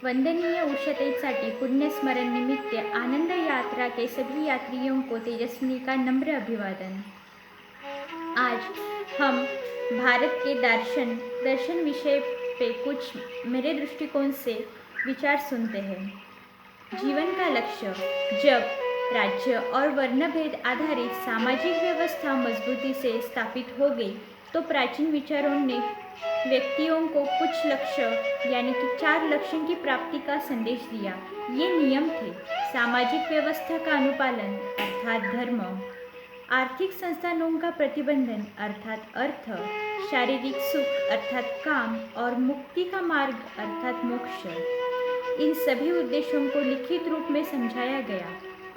वंदनीय उषितैसाठी पुण्यस्मरण निमित्त आनंद यात्रा के सभी यात्रियों को तेजस्विनी का नम्र अभिवादन। आज हम भारत के दर्शन विषय पे कुछ मेरे दृष्टिकोण से विचार सुनते हैं। जीवन का लक्ष्य। जब राज्य और वर्णभेद आधारित सामाजिक व्यवस्था मजबूती से स्थापित हो गई तो प्राचीन विचारों ने व्यक्तियों को कुछ लक्ष्य यानी कि 4 लक्ष्यों की प्राप्ति का संदेश दिया। ये नियम थे: सामाजिक व्यवस्था का अनुपालन अर्थात धर्म, आर्थिक संस्थानों का प्रतिबंधन अर्थात अर्थ, शारीरिक सुख अर्थात काम और मुक्ति का मार्ग अर्थात मोक्ष। इन सभी उद्देश्यों को लिखित रूप में समझाया गया।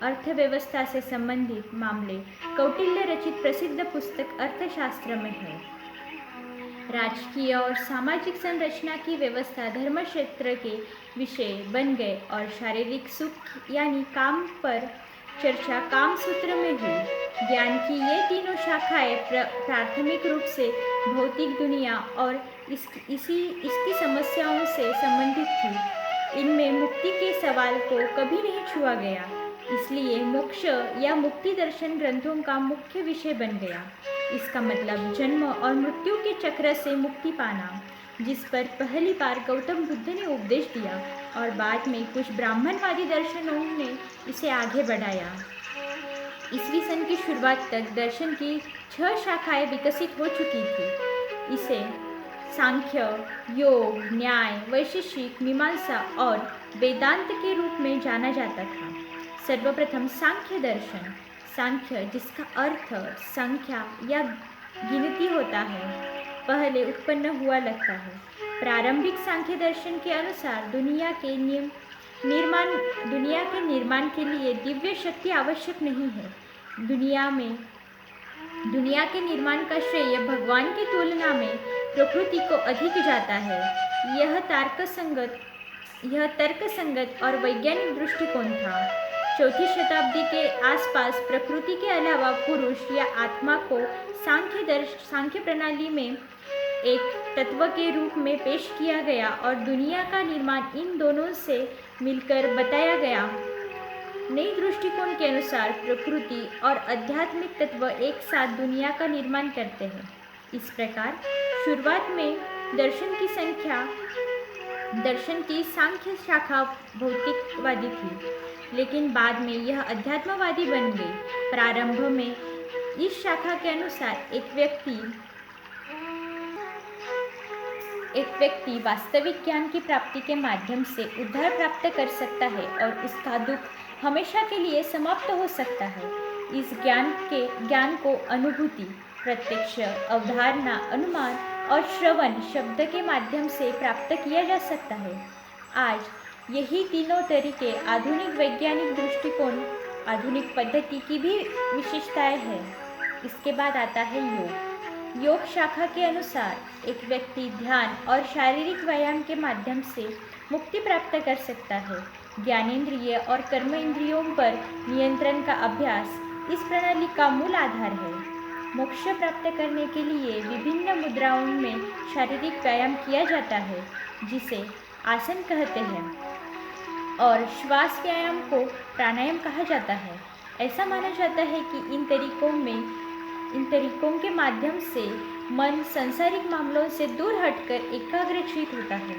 अर्थव्यवस्था से संबंधित मामले कौटिल्य रचित प्रसिद्ध पुस्तक अर्थशास्त्र में है। राजकीय और सामाजिक संरचना की व्यवस्था धर्म क्षेत्र के विषय बन गए और शारीरिक सुख यानी काम पर चर्चा काम सूत्र में हुई। ज्ञान की ये तीनों शाखाएं प्राथमिक रूप से भौतिक दुनिया और इसकी समस्याओं से संबंधित थी। इनमें मुक्ति के सवाल को कभी नहीं छुआ गया, इसलिए मोक्ष या मुक्ति दर्शन ग्रंथों का मुख्य विषय बन गया। इसका मतलब जन्म और मृत्यु के चक्र से मुक्ति पाना, जिस पर पहली बार गौतम बुद्ध ने उपदेश दिया और बाद में कुछ ब्राह्मणवादी दर्शनों ने इसे आगे बढ़ाया। ईस्वी सन की शुरुआत तक दर्शन की 6 शाखाएं विकसित हो चुकी थी। इसे सांख्य, योग, न्याय, वैशेषिक, मीमांसा और वेदांत के रूप में जाना जाता था। सर्वप्रथम सांख्य दर्शन। सांख्य, जिसका अर्थ संख्या या गिनती होता है, पहले उत्पन्न हुआ लगता है। प्रारंभिक सांख्य दर्शन के अनुसार दुनिया के निर्माण के लिए दिव्य शक्ति आवश्यक नहीं है। दुनिया के निर्माण का श्रेय भगवान की तुलना में प्रकृति को अधिक जाता है। यह तर्कसंगत और वैज्ञानिक दृष्टिकोण था। 4वीं शताब्दी के आसपास प्रकृति के अलावा पुरुष या आत्मा को सांख्य प्रणाली में एक तत्व के रूप में पेश किया गया और दुनिया का निर्माण इन दोनों से मिलकर बताया गया। नई दृष्टिकोण के अनुसार प्रकृति और आध्यात्मिक तत्व एक साथ दुनिया का निर्माण करते हैं। इस प्रकार शुरुआत में दर्शन की सांख्य शाखा भौतिकवादी थी, लेकिन बाद में यह अध्यात्मवादी बन गई। प्रारंभ में इस शाखा के अनुसार एक व्यक्ति वास्तविक ज्ञान की प्राप्ति के माध्यम से उद्धार प्राप्त कर सकता है और उसका दुख हमेशा के लिए समाप्त हो सकता है। इस ज्ञान को अनुभूति, प्रत्यक्ष, अवधारणा, अनुमान और श्रवण शब्द के माध्यम से प्राप्त किया जा सकता है। आज यही तीनों तरीके आधुनिक वैज्ञानिक दृष्टिकोण, आधुनिक पद्धति की भी विशेषताएं हैं। इसके बाद आता है योग। योग शाखा के अनुसार एक व्यक्ति ध्यान और शारीरिक व्यायाम के माध्यम से मुक्ति प्राप्त कर सकता है। ज्ञानेंद्रिय और कर्मेंद्रियों पर नियंत्रण का अभ्यास इस प्रणाली का मूल आधार है। मोक्ष प्राप्त करने के लिए विभिन्न मुद्राओं में शारीरिक व्यायाम किया जाता है, जिसे आसन कहते हैं, और श्वास व्यायाम को प्राणायाम कहा जाता है। ऐसा माना जाता है कि इन तरीकों के माध्यम से मन सांसारिक मामलों से दूर हटकर एकाग्रचित होता है।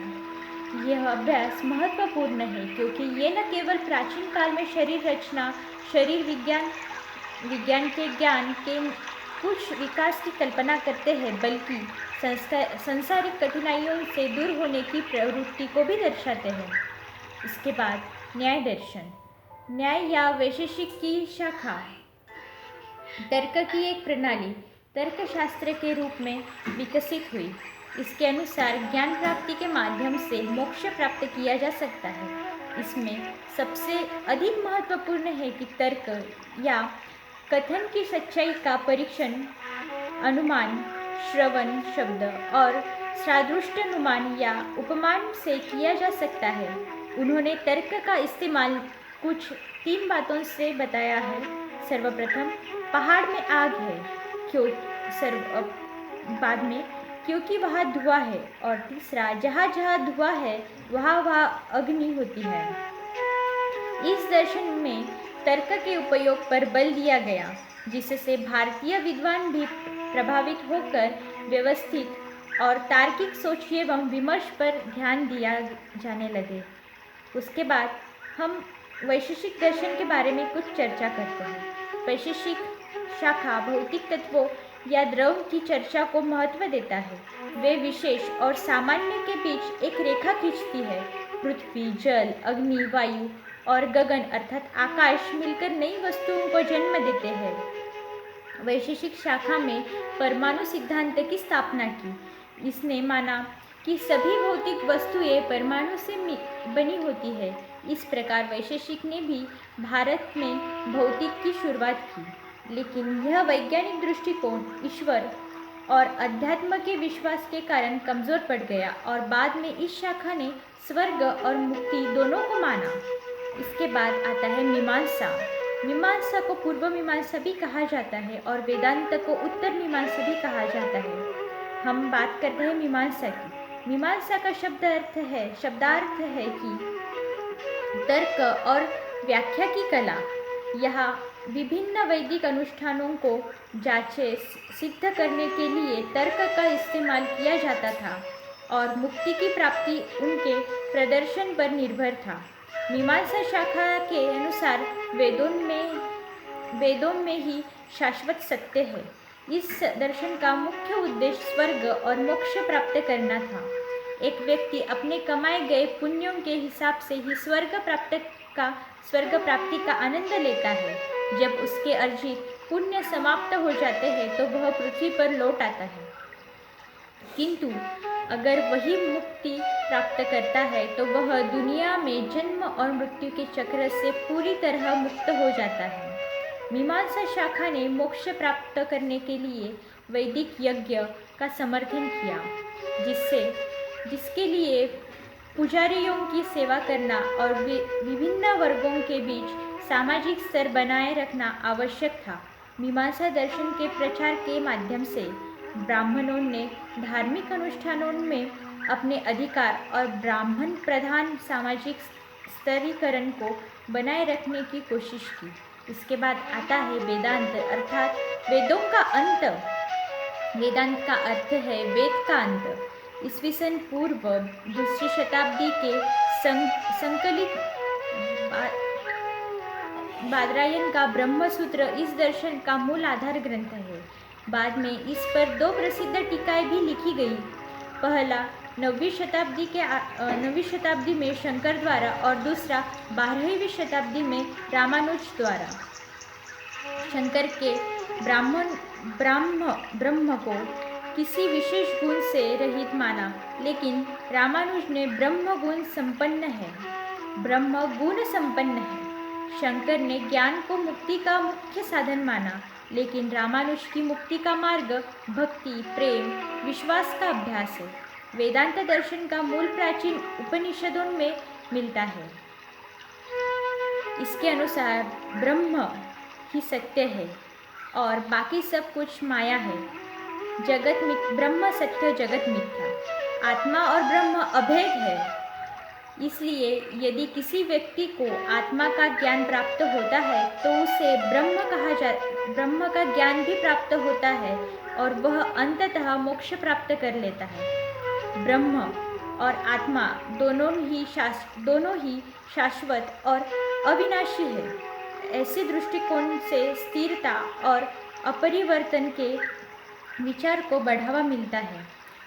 यह अभ्यास महत्वपूर्ण है क्योंकि ये न केवल प्राचीन काल में शरीर रचना, शरीर विज्ञान के ज्ञान के कुछ विकास की कल्पना करते हैं, बल्कि सांसारिक कठिनाइयों से दूर होने की प्रवृत्ति को भी दर्शाते हैं। इसके बाद न्याय दर्शन। न्याय या वैशेषिक की शाखा तर्क की एक प्रणाली तर्कशास्त्र के रूप में विकसित हुई। इसके अनुसार ज्ञान प्राप्ति के माध्यम से मोक्ष प्राप्त किया जा सकता है। इसमें सबसे अधिक महत्वपूर्ण है कि तर्क या कथन की सच्चाई का परीक्षण अनुमान, श्रवण शब्द और सादृश्यानुमान या उपमान से किया जा सकता है। उन्होंने तर्क का इस्तेमाल कुछ 3 बातों से बताया है। सर्वप्रथम, पहाड़ में आग है, बाद में क्योंकि वहाँ धुआं है, और तीसरा, जहाँ जहाँ धुआं है वहाँ वहाँ अग्नि होती है। इस दर्शन में तर्क के उपयोग पर बल दिया गया, जिससे भारतीय विद्वान भी प्रभावित होकर व्यवस्थित और तार्किक सोच एवं विमर्श पर ध्यान दिया जाने लगे। उसके बाद हम वैशेषिक दर्शन के बारे में कुछ चर्चा करते हैं। वैशेषिक शाखा भौतिक तत्वों या द्रव की चर्चा को महत्व देता है। वे विशेष और सामान्य के बीच एक रेखा खींचती है। पृथ्वी, जल, अग्नि, वायु और गगन अर्थात आकाश मिलकर नई वस्तुओं को जन्म देते हैं। वैशेषिक शाखा में परमाणु सिद्धांत की स्थापना की। इसने माना कि सभी भौतिक वस्तुएं परमाणु से बनी होती है। इस प्रकार वैशेषिक ने भी भारत में भौतिक की शुरुआत की, लेकिन यह वैज्ञानिक दृष्टिकोण ईश्वर और अध्यात्म के विश्वास के कारण कमजोर पड़ गया और बाद में इस शाखा ने स्वर्ग और मुक्ति दोनों को माना। इसके बाद आता है मीमांसा। मीमांसा को पूर्व मीमांसा भी कहा जाता है और वेदांत को उत्तर मीमांसा भी कहा जाता है। हम बात करते हैं मीमांसा की। मीमांसा का शब्दार्थ है कि तर्क और व्याख्या की कला। यहाँ विभिन्न वैदिक अनुष्ठानों को जांचे सिद्ध करने के लिए तर्क का इस्तेमाल किया जाता था और मुक्ति की प्राप्ति उनके प्रदर्शन पर निर्भर था। मीमांसा शाखा के अनुसार वेदों में ही शाश्वत सत्य है। इस दर्शन का मुख्य उद्देश्य स्वर्ग और मोक्ष प्राप्त करना था। एक व्यक्ति अपने कमाए गए पुण्यों के हिसाब से ही स्वर्ग प्राप्ति का आनंद लेता है। जब उसके अर्जित पुण्य समाप्त हो जाते हैं तो वह पृथ्वी पर लौट आता है। किंतु अगर वही मुक्ति प्राप्त करता है तो वह दुनिया में जन्म और मृत्यु के चक्र से पूरी तरह मुक्त हो जाता है। मीमांसा शाखा ने मोक्ष प्राप्त करने के लिए वैदिक यज्ञ का समर्थन किया, जिसके लिए पुजारियों की सेवा करना और विभिन्न वर्गों के बीच सामाजिक स्तर बनाए रखना आवश्यक था। मीमांसा दर्शन के प्रचार के माध्यम से ब्राह्मणों ने धार्मिक अनुष्ठानों में अपने अधिकार और ब्राह्मण प्रधान सामाजिक स्तरीकरण को बनाए रखने की कोशिश की। इसके बाद आता है वेदांत अर्थात वेदों का अंत। वेदांत का अर्थ है वेद का अंत। ईस्वीसन पूर्व 2री शताब्दी के संकलित बादरायन का ब्रह्मसूत्र इस दर्शन का मूल आधार ग्रंथ है। बाद में इस पर 2 प्रसिद्ध टीकाएं भी लिखी गई। पहला 9वीं शताब्दी में शंकर द्वारा और दूसरा 12वीं शताब्दी में रामानुज द्वारा। शंकर के ब्रह्म को किसी विशेष गुण से रहित माना, लेकिन रामानुज ने ब्रह्म गुण संपन्न है। शंकर ने ज्ञान को मुक्ति का मुख्य साधन माना, लेकिन रामानुज की मुक्ति का मार्ग भक्ति, प्रेम, विश्वास का अभ्यास है। वेदांत दर्शन का मूल प्राचीन उपनिषदों में मिलता है। इसके अनुसार ब्रह्म ही सत्य है और बाकी सब कुछ माया है। ब्रह्म सत्य, जगत मिथ्या। आत्मा और ब्रह्म अभेद है। इसलिए यदि किसी व्यक्ति को आत्मा का ज्ञान प्राप्त होता है तो उसे ब्रह्म का ज्ञान भी प्राप्त होता है और वह अंततः मोक्ष प्राप्त कर लेता है। ब्रह्म और आत्मा दोनों ही शाश्वत और अविनाशी है। ऐसे दृष्टिकोण से स्थिरता और अपरिवर्तन के विचार को बढ़ावा मिलता है,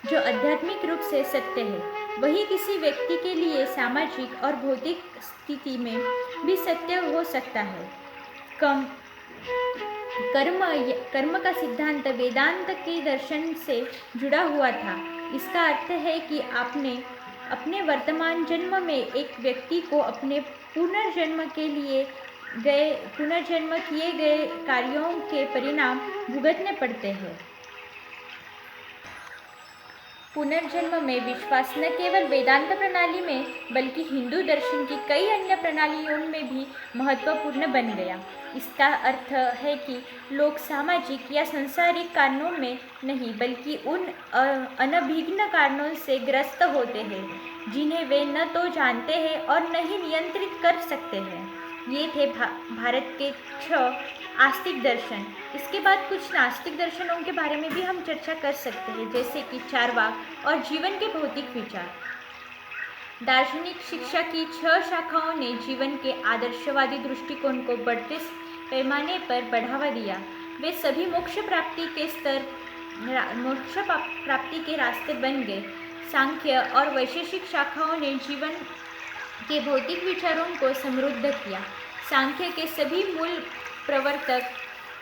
जो आध्यात्मिक रूप से सत्य है। वही किसी व्यक्ति के लिए सामाजिक और भौतिक स्थिति में भी सत्य हो सकता है। कर्म का सिद्धांत वेदांत के दर्शन से जुड़ा हुआ था। इसका अर्थ है कि अपने वर्तमान जन्म में एक व्यक्ति को अपने पुनर्जन्म किए गए कार्यों के परिणाम भुगतने पड़ते हैं। पुनर्जन्म में विश्वास न केवल वेदांत प्रणाली में बल्कि हिंदू दर्शन की कई अन्य प्रणालियों में भी महत्वपूर्ण बन गया। इसका अर्थ है कि लोग सामाजिक या सांसारिक कारणों में नहीं बल्कि उन अनभिज्ञ कारणों से ग्रस्त होते हैं जिन्हें वे न तो जानते हैं और न ही नियंत्रित कर सकते हैं। ये थे भारत के 6 आस्तिक दर्शन। इसके बाद कुछ नास्तिक दर्शनों के बारे में भी हम चर्चा कर सकते हैं, जैसे कि चार्वाक और जीवन के भौतिक विचार। दार्शनिक शिक्षा की 6 शाखाओं ने जीवन के आदर्शवादी दृष्टिकोण को बढ़ते पैमाने पर बढ़ावा दिया। वे सभी मोक्ष प्राप्ति के रास्ते बन गए। सांख्य और वैशेषिक शाखाओं ने जीवन के भौतिक विचारों को समृद्ध किया। सांख्य के सभी मूल प्रवर्तक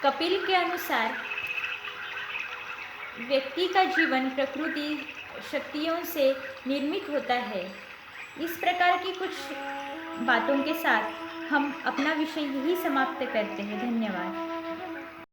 कपिल के अनुसार व्यक्ति का जीवन प्रकृति शक्तियों से निर्मित होता है। इस प्रकार की कुछ बातों के साथ हम अपना विषय यही समाप्त करते हैं। धन्यवाद।